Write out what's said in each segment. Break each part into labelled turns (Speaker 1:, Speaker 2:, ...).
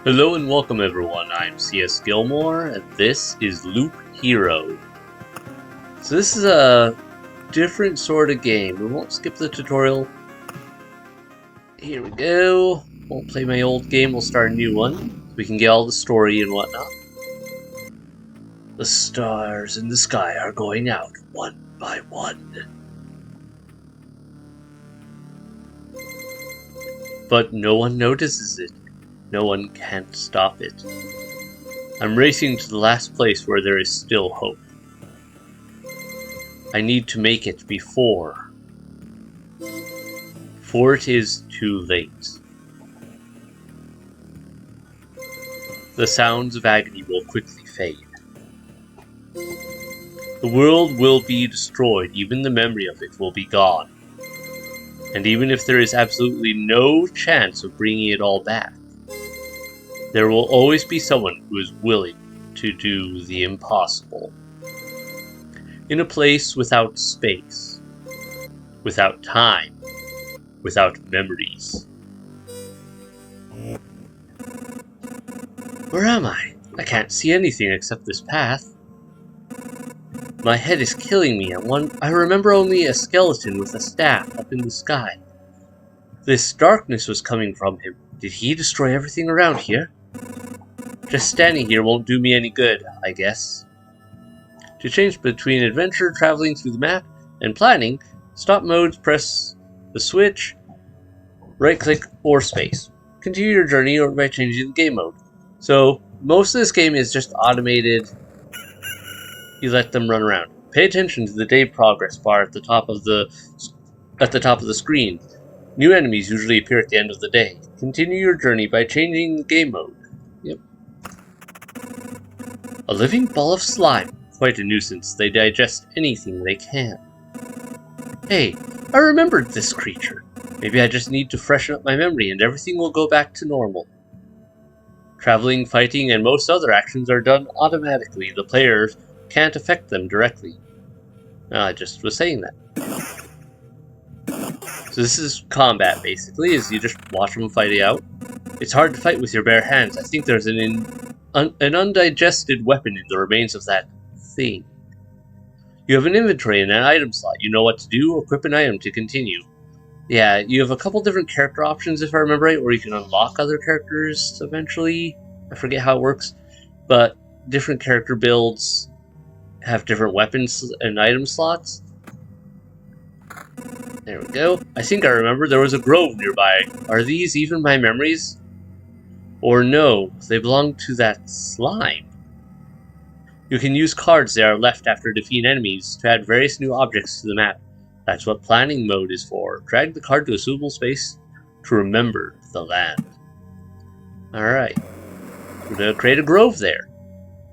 Speaker 1: Hello and welcome everyone, I'm C.S.Gilmore and this is Loop Hero. So this is a different sort of game. We won't skip the tutorial. Here we go. Won't play my old game, we'll start a new one. So we can get all the story and whatnot. The stars in the sky are going out one by one. But no one notices it. No one can stop it. I'm racing to the last place where there is still hope. I need to make it before it is too late. The sounds of agony will quickly fade. The world will be destroyed, even the memory of it will be gone. And even if there is absolutely no chance of bringing it all back, there will always be someone who is willing to do the impossible. In a place without space, without time, without memories. Where am I? I can't see anything except this path. My head is killing me. I remember only a skeleton with a staff up in the sky. This darkness was coming from him. Did he destroy everything around here? Just standing here won't do me any good, I guess. To change between adventure, traveling through the map, and planning, stop modes, press the switch, right-click, or space. Continue your journey or by changing the game mode. So, most of this game is just automated. You let them run around. Pay attention to the day progress bar at the top of the screen. New enemies usually appear at the end of the day. Continue your journey by changing the game mode. Yep. A living ball of slime. Quite a nuisance. They digest anything they can. Hey, I remembered this creature. Maybe I just need to freshen up my memory and everything will go back to normal. Traveling, fighting, and most other actions are done automatically. The players can't affect them directly. I just was saying that. So this is combat, basically, is you just watch them fight it out. It's hard to fight with your bare hands. I think there's an undigested weapon in the remains of that thing. You have an inventory and an item slot. You know what to do, equip an item to continue. Yeah, you have a couple different character options if I remember right, or you can unlock other characters eventually. I forget how it works, but different character builds have different weapons and item slots. There we go. I think I remember there was a grove nearby. Are these even my memories? Or no, they belong to that slime. You can use cards that are left after defeating enemies to add various new objects to the map. That's what planning mode is for. Drag the card to a suitable space to remember the land. Alright. We're going to create a grove there.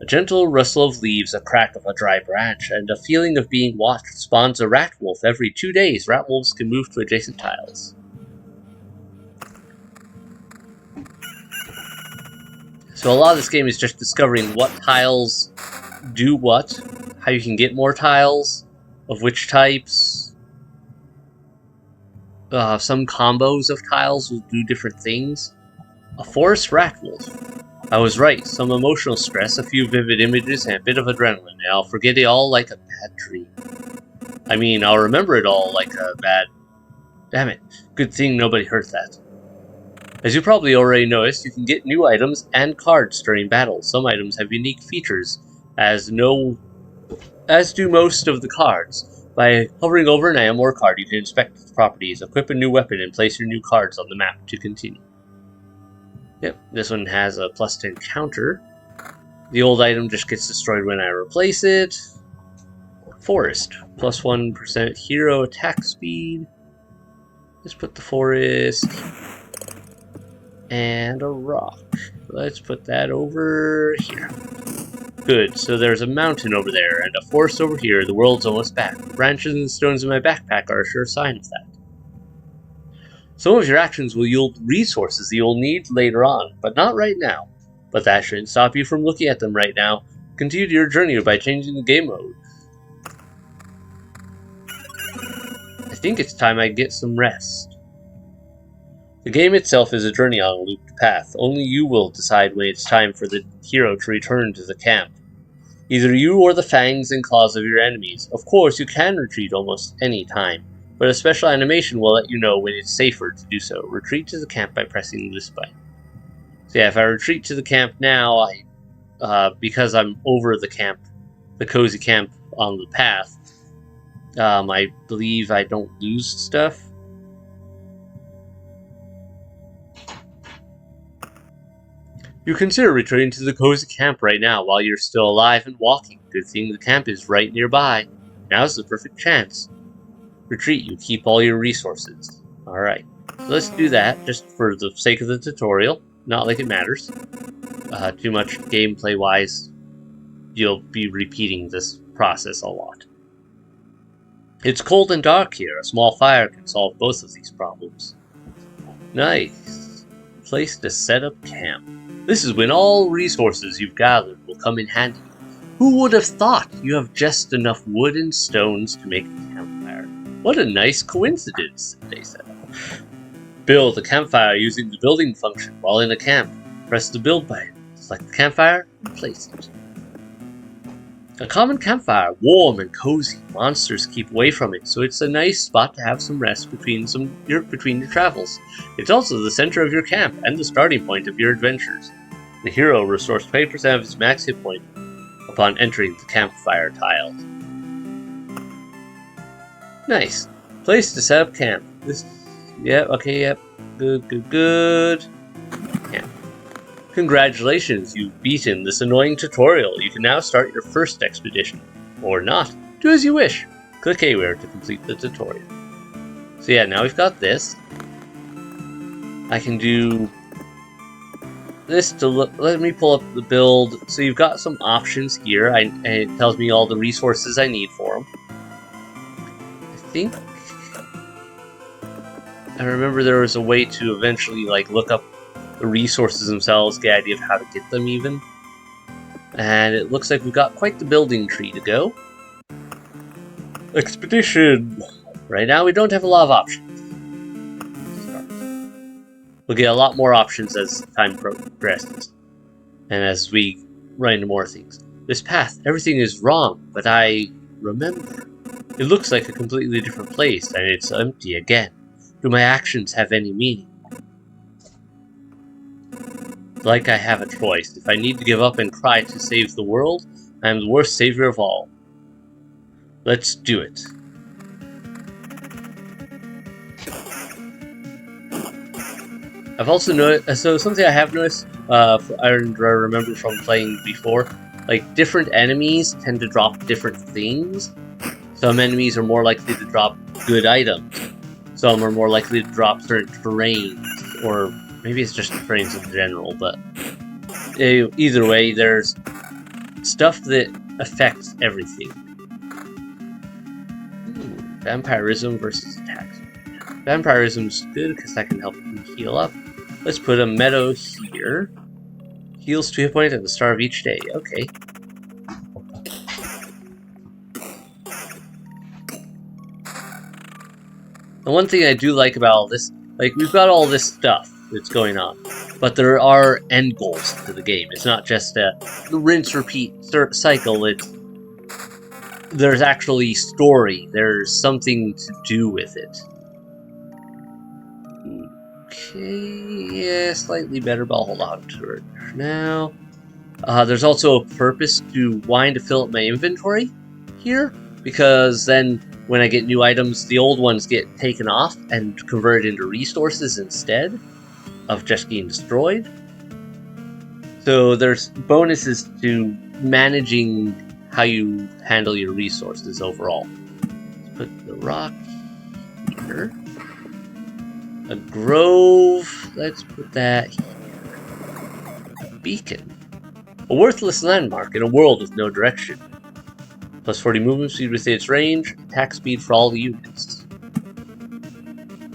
Speaker 1: A gentle rustle of leaves, a crack of a dry branch, and a feeling of being watched spawns a rat wolf. Every 2 days, rat wolves can move to adjacent tiles. So a lot of this game is just discovering what tiles do what, how you can get more tiles, of which types. Some combos of tiles will do different things. A forest rat wolf. I was right, some emotional stress, a few vivid images, and a bit of adrenaline, and I'll forget it all like a bad dream. I mean, I'll remember it all like a bad... Damn it, good thing nobody heard that. As you probably already noticed, you can get new items and cards during battle. Some items have unique features, as do most of the cards. By hovering over an item or card, you can inspect its properties, equip a new weapon, and place your new cards on the map to continue. Yep, this one has a +10 counter. The old item just gets destroyed when I replace it. Forest, +1% hero attack speed. Let's put the forest. And a rock. Let's put that over here. Good, so there's a mountain over there and a forest over here. The world's almost back. The branches and stones in my backpack are a sure sign of that. Some of your actions will yield resources that you'll need later on, but not right now. But that shouldn't stop you from looking at them right now. Continue your journey by changing the game mode. I think it's time I get some rest. The game itself is a journey on a looped path. Only you will decide when it's time for the hero to return to the camp. Either you or the fangs and claws of your enemies. Of course, you can retreat almost any time, but a special animation will let you know when it's safer to do so. Retreat to the camp by pressing this button. So yeah, if I retreat to the camp now, because I'm over the camp, the cozy camp on the path, I believe I don't lose stuff. You consider returning to the cozy camp right now while you're still alive and walking. Good thing the camp is right nearby. Now's the perfect chance. Retreat, you keep all your resources. Alright, so let's do that just for the sake of the tutorial. Not like it matters. Too much gameplay-wise, you'll be repeating this process a lot. It's cold and dark here. A small fire can solve both of these problems. Nice. Place to set up camp. This is when all resources you've gathered will come in handy. Who would have thought you have just enough wood and stones to make a campfire? What a nice coincidence, they said. Build a campfire using the building function while in a camp. Press the build button. Select the campfire and place it. A common campfire, warm and cozy. Monsters keep away from it, so it's a nice spot to have some rest between your travels. It's also the center of your camp and the starting point of your adventures. The hero restores 20% of his max hit point upon entering the campfire tile. Nice. Place to set up camp. Good. Camp. Congratulations, you've beaten this annoying tutorial. You can now start your first expedition. Or not. Do as you wish. Click anywhere to complete the tutorial. So yeah, now we've got this. I can do this to let me pull up the build. So you've got some options here, and it tells me all the resources I need for them. I remember there was a way to eventually look up the resources themselves, get an idea of how to get them even. And it looks like we've got quite the building tree to go. Expedition! Right now we don't have a lot of options. We'll get a lot more options as time progresses. And as we run into more things. This path, everything is wrong, but I remember. It looks like a completely different place, and it's empty again. Do my actions have any meaning? Like I have a choice. If I need to give up and cry to save the world, I am the worst savior of all. Let's do it. I've also noticed, so something I have noticed, I remember from playing before, different enemies tend to drop different things. Some enemies are more likely to drop good items. Some are more likely to drop certain terrains, or maybe it's just terrains in general, but either way, there's stuff that affects everything. Vampirism versus attacks. Vampirism's good because that can help you heal up. Let's put a meadow here. Heals 2 hit points at the start of each day. Okay. The one thing I do like about all this, we've got all this stuff that's going on, but there are end goals to the game. It's not just a rinse-repeat cycle. There's actually story. There's something to do with it. Okay, yeah, slightly better, but I'll hold on to it for now. There's also a purpose to wanting to fill up my inventory here, because then when I get new items, the old ones get taken off and converted into resources instead of just being destroyed. So there's bonuses to managing how you handle your resources overall. Let's put the rock here. A grove, let's put that here. Beacon. A worthless landmark in a world with no direction. Plus 40 movement speed within its range, attack speed for all the units.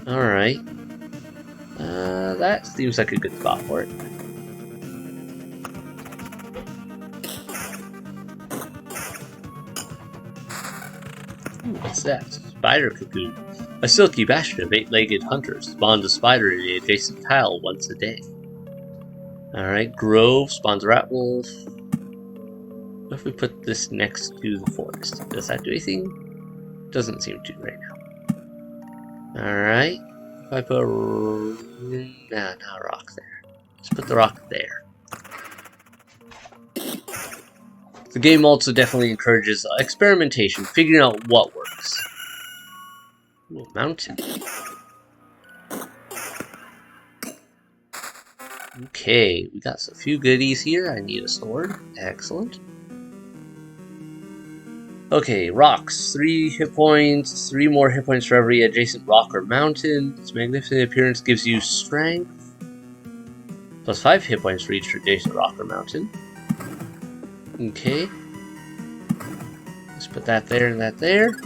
Speaker 1: Alright. That seems like a good spot for it. Ooh, what's that? Spider cocoon. A silky bastion of 8-legged hunters spawns a spider in the adjacent tile once a day. Alright, Grove spawns a rat wolf. What if we put this next to the forest? Does that do anything? Doesn't seem to right now. Alright. If I put not a rock there. Let's put the rock there. The game also definitely encourages experimentation, figuring out what works. Ooh, mountain. Okay, we got a few goodies here. I need a sword. Excellent. Okay, rocks. 3 hit points. 3 more hit points for every adjacent rock or mountain. Its magnificent appearance gives you strength. Plus 5 hit points for each adjacent rock or mountain. Okay. Let's put that there and that there.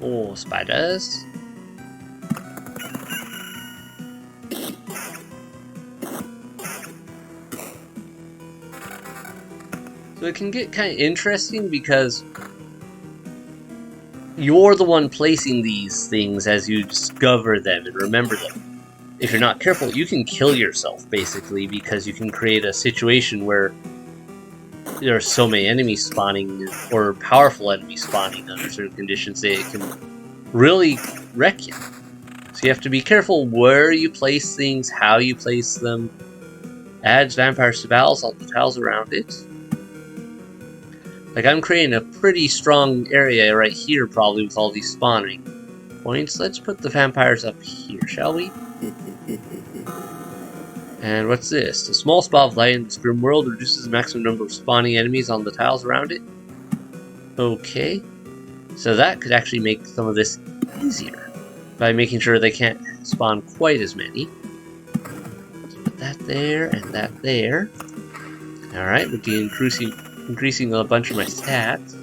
Speaker 1: Oh, spiders. So it can get kind of interesting because you're the one placing these things as you discover them and remember them. If you're not careful, you can kill yourself, basically, because you can create a situation where there are so many enemies spawning, or powerful enemies spawning under certain conditions that it can really wreck you. So you have to be careful where you place things, how you place them. Adds vampires to battles on the tiles around it. Like, I'm creating a pretty strong area right here, probably, with all these spawning points. Let's put the vampires up here, shall we? And what's this? A small spot of light in this grim world reduces the maximum number of spawning enemies on the tiles around it. Okay. So that could actually make some of this easier by making sure they can't spawn quite as many. Let's put that there and that there. Alright, with the increasing a bunch of my stats.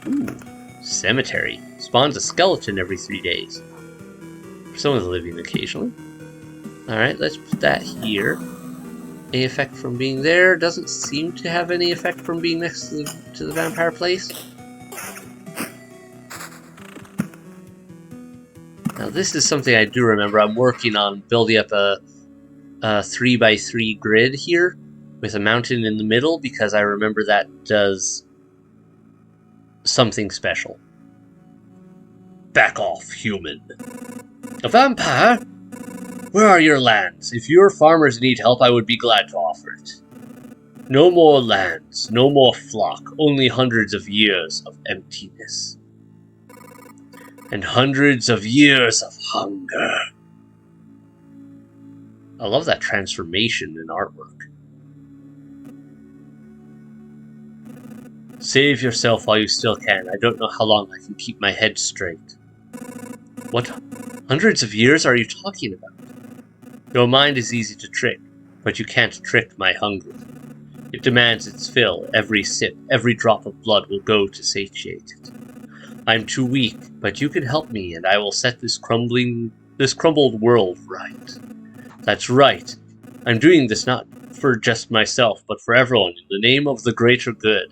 Speaker 1: Ooh, cemetery. Spawns a skeleton every 3 days. Someone's living occasionally. Alright, let's put that here. Any effect from being there? Doesn't seem to have any effect from being next to the vampire place. Now this is something I do remember. I'm working on building up a 3x3 grid here with a mountain in the middle because I remember that does something special. Back off, human. A vampire? Where are your lands? If your farmers need help, I would be glad to offer it. No more lands, no more flock, only hundreds of years of emptiness. And hundreds of years of hunger. I love that transformation in artwork. Save yourself while you still can. I don't know how long I can keep my head straight. What hundreds of years are you talking about? Your mind is easy to trick, but you can't trick my hunger. It demands its fill. Every sip, every drop of blood will go to satiate it. I'm too weak, but you can help me, and I will set this crumbled world right. That's right. I'm doing this not for just myself, but for everyone, in the name of the greater good.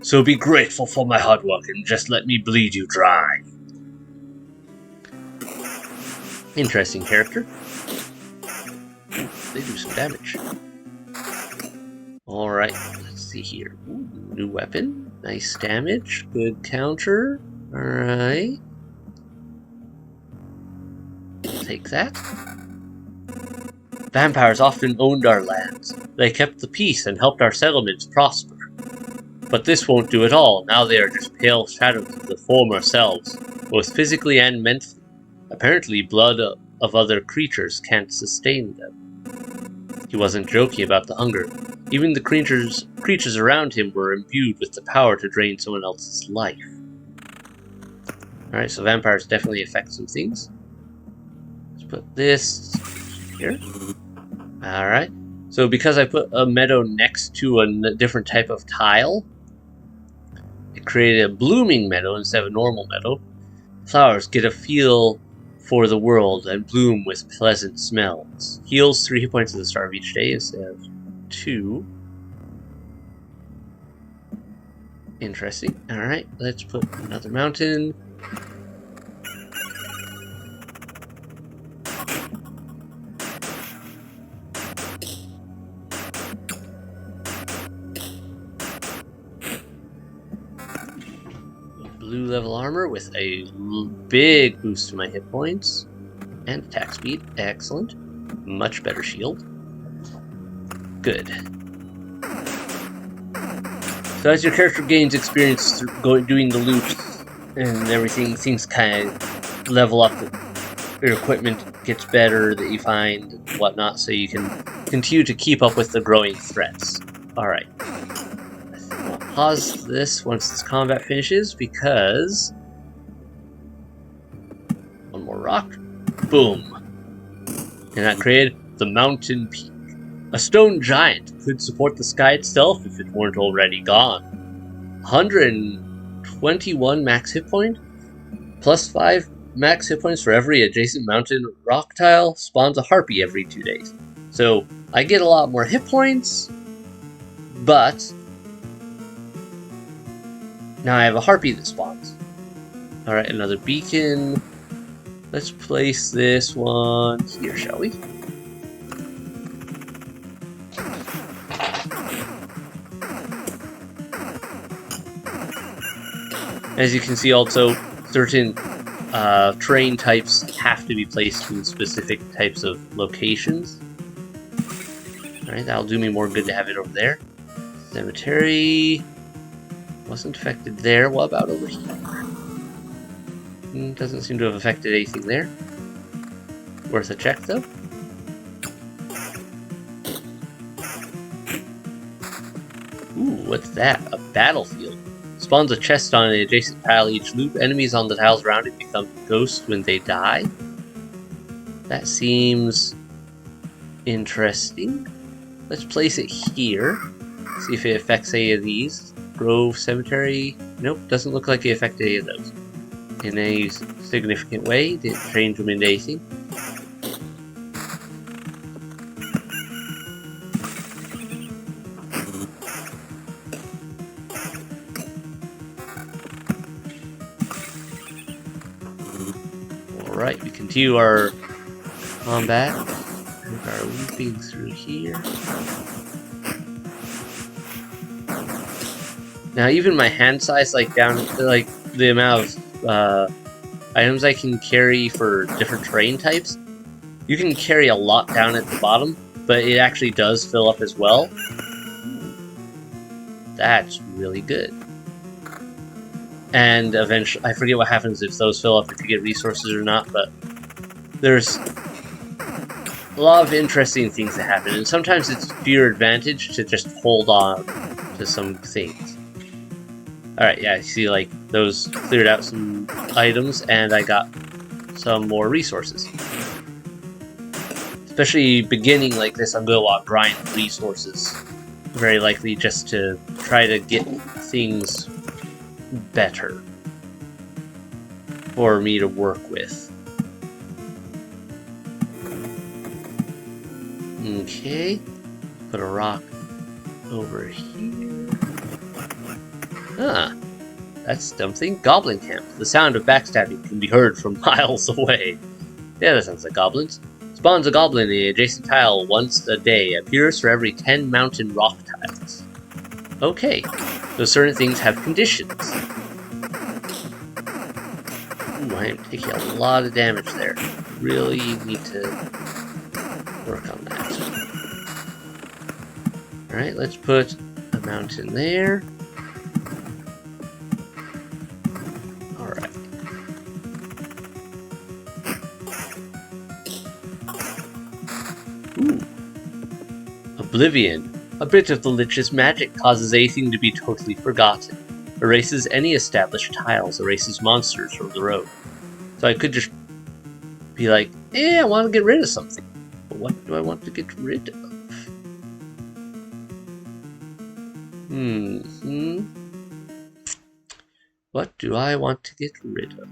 Speaker 1: So be grateful for my hard work, and just let me bleed you dry. Interesting character. They do some damage. Alright, let's see here. Ooh, new weapon. Nice damage. Good counter. Alright. Take that. Vampires often owned our lands. They kept the peace and helped our settlements prosper. But this won't do at all. Now they are just pale shadows of the former selves, both physically and mentally. Apparently, blood of other creatures can't sustain them. He wasn't joking about the hunger. Even the creatures around him were imbued with the power to drain someone else's life. Alright, so vampires definitely affect some things. Let's put this here. Alright, so because I put a meadow next to a different type of tile, it created a blooming meadow instead of a normal meadow. Flowers get a feel for the world and bloom with pleasant smells. Heals 3 hit points at the start of each day instead of 2. Interesting. Alright, let's put another mountain. Blue level armor with a big boost to my hit points and attack speed. Excellent. Much better shield. Good. So as your character gains experience doing the loops and everything, things kind of level up. Your equipment gets better that you find and whatnot, so you can continue to keep up with the growing threats. Alright. I'll pause this once this combat finishes, because... one more rock. Boom. And that created the Mountain Peak. A stone giant could support the sky itself if it weren't already gone. 121 max hit point, plus 5 max hit points for every adjacent mountain rock tile, spawns a harpy every 2 days. So I get a lot more hit points, but now I have a harpy that spawns. Alright, another beacon. Let's place this one here, shall we? As you can see, also, certain terrain types have to be placed in specific types of locations. Alright, that'll do me more good to have it over there. Cemetery wasn't affected there. What about over here? Doesn't seem to have affected anything there. Worth a check, though. Ooh, what's that? A battlefield. Spawns a chest on an adjacent tile each loop. Enemies on the tiles around it become ghosts when they die. That seems interesting. Let's place it here. See if it affects any of these. Grove, Cemetery. Nope, doesn't look like it affected any of those in any significant way. Didn't change them into anything. Alright, we continue our combat. We are looping through here. Now, even my hand size, like down, like the amount of items I can carry for different terrain types, you can carry a lot down at the bottom, but it actually does fill up as well. That's really good. And eventually, I forget what happens if those fill up, if you get resources or not, but there's a lot of interesting things that happen, and sometimes it's to your advantage to just hold on to some things. Alright, yeah, you see, like, those cleared out some items, and I got some more resources. Especially beginning like this, I'm going to want to grind resources. Very likely just to try to get things better for me to work with. Okay, put a rock over here. Ah, that's something. Goblin camp. The sound of backstabbing can be heard from miles away. Yeah, that sounds like goblins. Spawns a goblin in the adjacent tile once a day. Appears for every 10 mountain rock tiles. Okay, so certain things have conditions. Ooh, I am taking a lot of damage there. Really need to work on that. Alright, let's put a mountain there. Alright. Ooh. Oblivion. A bit of the Lich's magic causes anything to be totally forgotten. Erases any established tiles, erases monsters from the road. So I could just be like, I want to get rid of something. But what do I want to get rid of? What do I want to get rid of?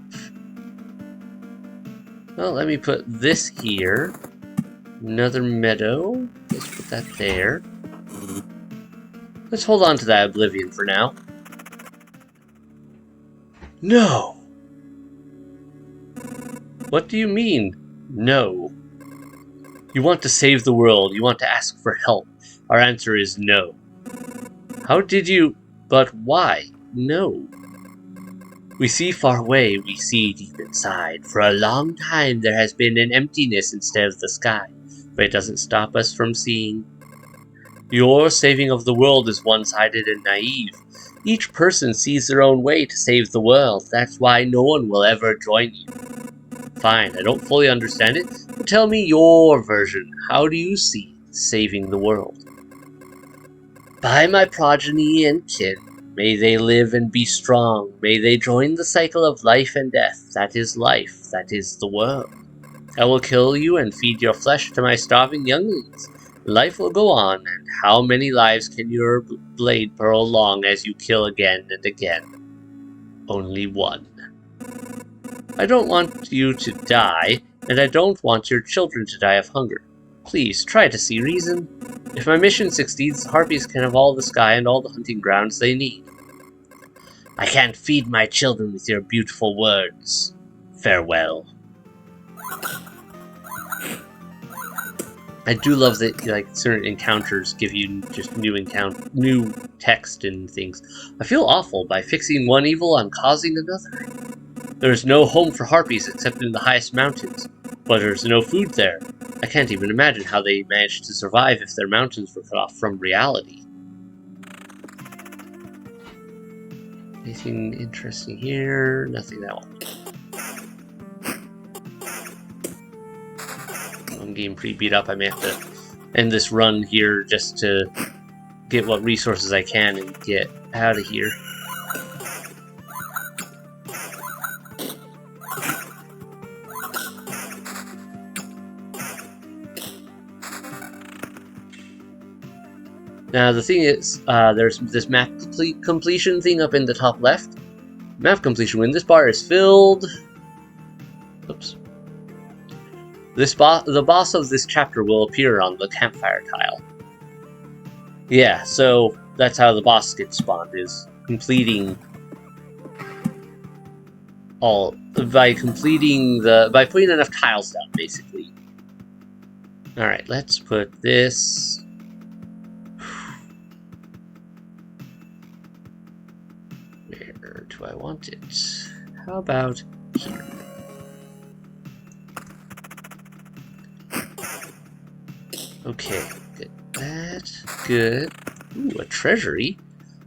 Speaker 1: Well, let me put this here. Another meadow. Let's put that there. Let's hold on to that oblivion for now. No! What do you mean, no? You want to save the world. You want to ask for help. Our answer is no. How did you... But why? No. We see far away, we see deep inside. For a long time there has been an emptiness instead of the sky, but it doesn't stop us from seeing. Your saving of the world is one-sided and naive. Each person sees their own way to save the world. That's why no one will ever join you. Fine, I don't fully understand it, but tell me your version. How do you see saving the world? By my progeny and kin. May they live and be strong. May they join the cycle of life and death. That is life. That is the world. I will kill you and feed your flesh to my starving younglings. Life will go on, and how many lives can your blade prolong as you kill again and again? Only one. I don't want you to die, and I don't want your children to die of hunger. Please, try to see reason. If my mission succeeds, the harpies can have all the sky and all the hunting grounds they need. I can't feed my children with your beautiful words. Farewell. I do love that, like, certain encounters give you just new text and things. I feel awful. By fixing one evil, I'm causing another. There is no home for harpies except in the highest mountains, but there's no food there. I can't even imagine how they managed to survive if their mountains were cut off from reality. Anything interesting here? Nothing that one. I'm getting pretty beat up. I may have to end this run here just to get what resources I can and get out of here. Now the thing is, there's this map completion thing up in the top left. Map completion, when this bar is filled... Oops. The boss of this chapter will appear on the campfire tile. Yeah, so that's how the boss gets spawned, is completing all... by putting enough tiles down, basically. Alright, let's put this... Where do I want it? How about here? Okay, good. That. Good. Ooh, a treasury.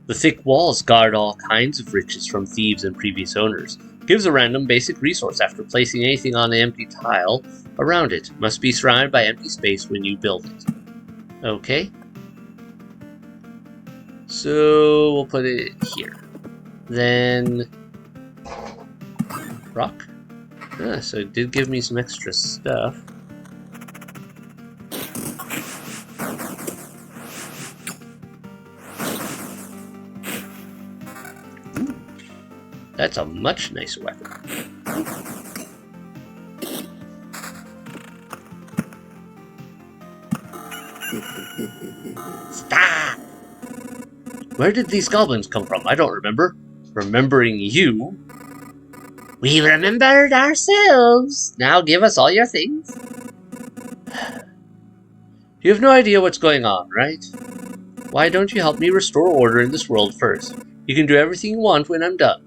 Speaker 1: The thick walls guard all kinds of riches from thieves and previous owners. Gives a random basic resource after placing anything on the empty tile around it. Must be surrounded by empty space when you build it. Okay. So we'll put it here. Then rock. Ah, so it did give me some extra stuff. Ooh, that's a much nicer weapon. Stop! Where did these goblins come from? I don't remember. Remembering you. We remembered ourselves. Now give us all your things. You have no idea what's going on, right? Why don't you help me restore order in this world first? You can do everything you want when I'm done.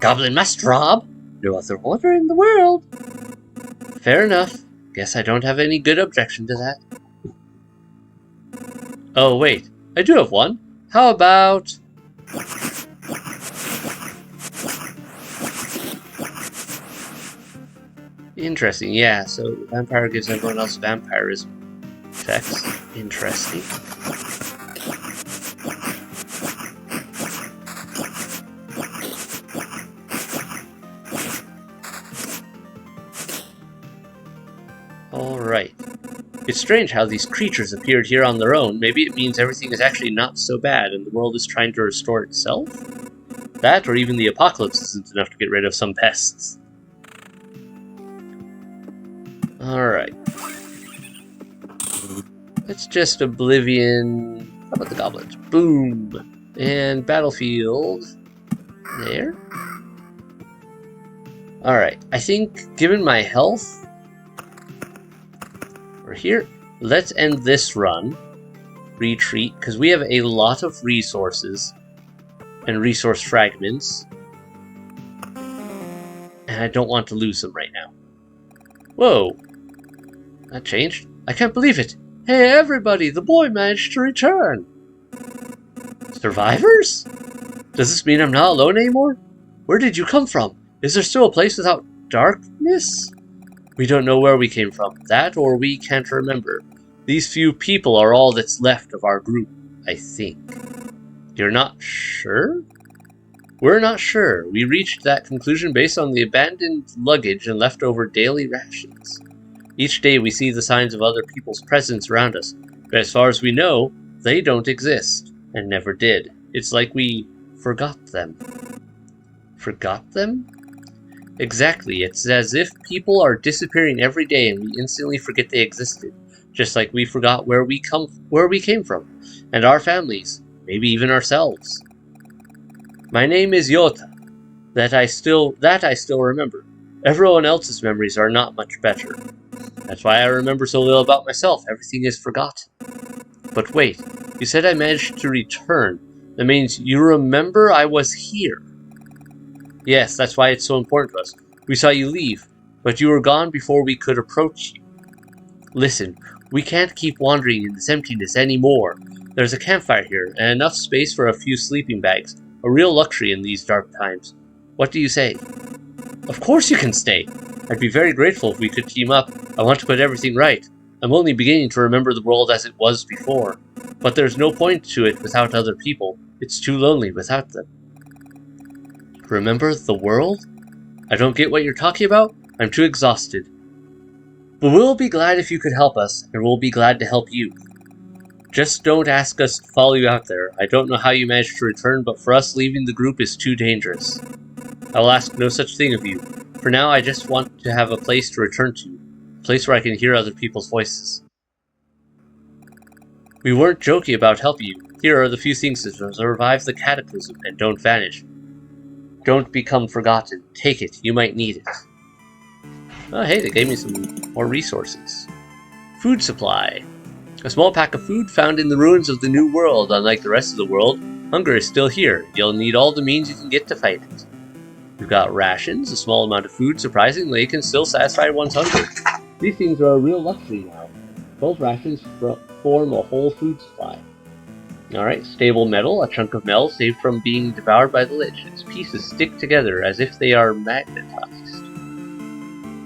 Speaker 1: Goblin must rob. No other order in the world. Fair enough. Guess I don't have any good objection to that. Oh, wait. I do have one. How about... Interesting, yeah, so vampire gives everyone else vampirism effects. Interesting. Alright. It's strange how these creatures appeared here on their own. Maybe it means everything is actually not so bad and the world is trying to restore itself? That, or even the apocalypse isn't enough to get rid of some pests. Alright. Let's just Oblivion. How about the goblins? Boom! And Battlefield. There. Alright, I think given my health, we're here. Let's end this run. Retreat, because we have a lot of resources and resource fragments. And I don't want to lose them right now. Whoa! That changed. I can't believe it! Hey everybody, the boy managed to return! Survivors? Does this mean I'm not alone anymore? Where did you come from? Is there still a place without darkness? We don't know where we came from. That or we can't remember. These few people are all that's left of our group, I think. You're not sure? We're not sure. We reached that conclusion based on the abandoned luggage and leftover daily rations. Each day we see the signs of other people's presence around us, but as far as we know, they don't exist, and never did. It's like we forgot them. Forgot them? Exactly, it's as if people are disappearing every day and we instantly forget they existed, just like we forgot where we came from, and our families, maybe even ourselves. My name is Yota. That I still remember. Everyone else's memories are not much better. That's why I remember so little about myself. Everything is forgotten. But wait, you said I managed to return. That means you remember I was here. Yes, that's why it's so important to us. We saw you leave, but you were gone before we could approach you. Listen, we can't keep wandering in this emptiness anymore. There's a campfire here, and enough space for a few sleeping bags. A real luxury in these dark times. What do you say? Of course you can stay. I'd be very grateful if we could team up. I want to put everything right. I'm only beginning to remember the world as it was before. But there's no point to it without other people. It's too lonely without them. Remember the world? I don't get what you're talking about. I'm too exhausted. But we'll be glad if you could help us, and we'll be glad to help you. Just don't ask us to follow you out there. I don't know how you managed to return, but for us, leaving the group is too dangerous. I will ask no such thing of you. For now, I just want to have a place to return to. A place where I can hear other people's voices. We weren't joking about helping you. Here are the few things to survive the cataclysm and don't vanish. Don't become forgotten. Take it. You might need it. Oh, hey, they gave me some more resources. Food supply. A small pack of food found in the ruins of the New World. Unlike the rest of the world, hunger is still here. You'll need all the means you can get to fight it. We've got rations. A small amount of food, surprisingly, can still satisfy one's hunger. These things are a real luxury now. 12 rations form a whole food supply. Alright, stable metal. A chunk of metal saved from being devoured by the Lich. Its pieces stick together as if they are magnetized.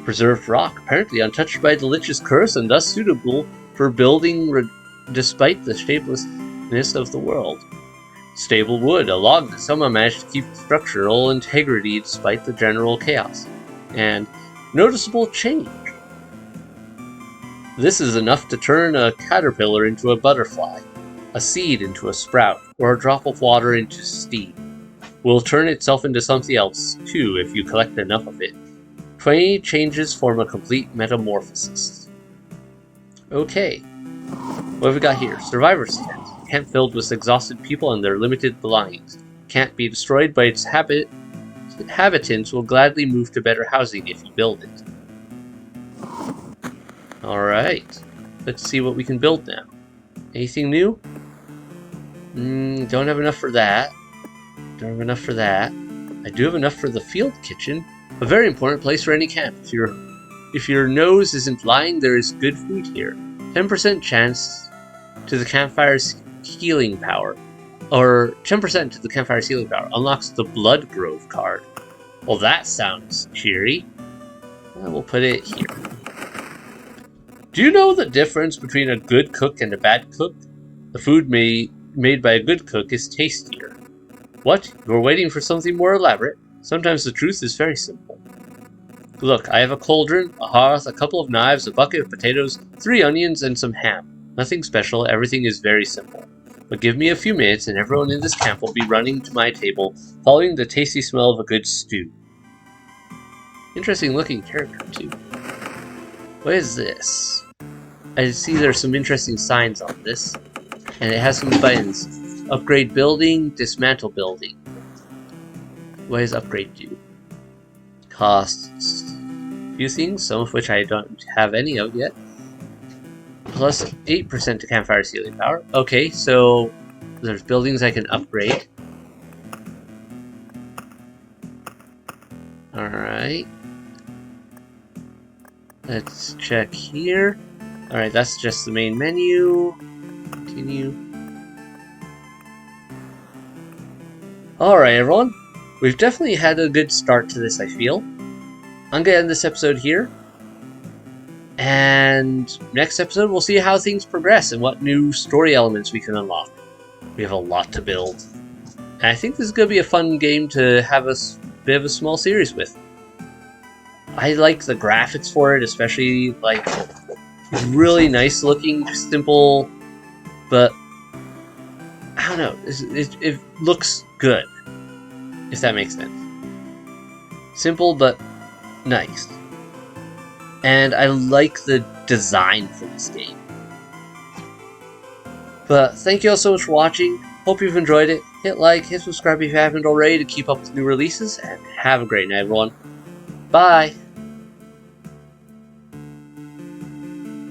Speaker 1: Preserved rock. Apparently untouched by the Lich's curse and thus suitable for building despite the shapelessness of the world. Stable wood, a log that somehow managed to keep structural integrity despite the general chaos. And noticeable change. This is enough to turn a caterpillar into a butterfly, a seed into a sprout, or a drop of water into steam. Will turn itself into something else, too, if you collect enough of it. 20 changes form a complete metamorphosis. Okay, what have we got here? Survivor's tent. Camp filled with exhausted people and their limited belongings. Can't be destroyed, but its inhabitants will gladly move to better housing if you build it. Alright, let's see what we can build now. Anything new? Don't have enough for that. Don't have enough for that. I do have enough for the field kitchen. A very important place for any camp. If your nose isn't lying, there is good food here. 10% chance to the campfire's healing power. Or 10% to the campfire's healing power. Unlocks the Blood Grove card. Well, that sounds cheery. We'll put it here. Do you know the difference between a good cook and a bad cook? The food made by a good cook is tastier. What? You're waiting for something more elaborate? Sometimes the truth is very simple. Look, I have a cauldron, a hearth, a couple of knives, a bucket of potatoes, 3 onions, and some ham. Nothing special, everything is very simple. But give me a few minutes and everyone in this camp will be running to my table, following the tasty smell of a good stew. Interesting looking character, too. What is this? I see there's some interesting signs on this. And it has some buttons. Upgrade building, dismantle building. What does upgrade do? Costs a few things, some of which I don't have any of yet. Plus 8% to campfire ceiling power. Okay, so there's buildings I can upgrade. Alright. Let's check here. Alright, that's just the main menu. Continue. Alright, everyone. We've definitely had a good start to this, I feel. I'm gonna end this episode here. And next episode, we'll see how things progress and what new story elements we can unlock. We have a lot to build. And I think this is gonna be a fun game to have a bit of a small series with. I like the graphics for it, especially like really nice looking, simple, but I don't know, it looks good, if that makes sense. Simple but nice. And I like the design for this game. But thank you all so much for watching. Hope you've enjoyed it. Hit like, hit subscribe if you haven't already to keep up with new releases, and have a great night, everyone. Bye!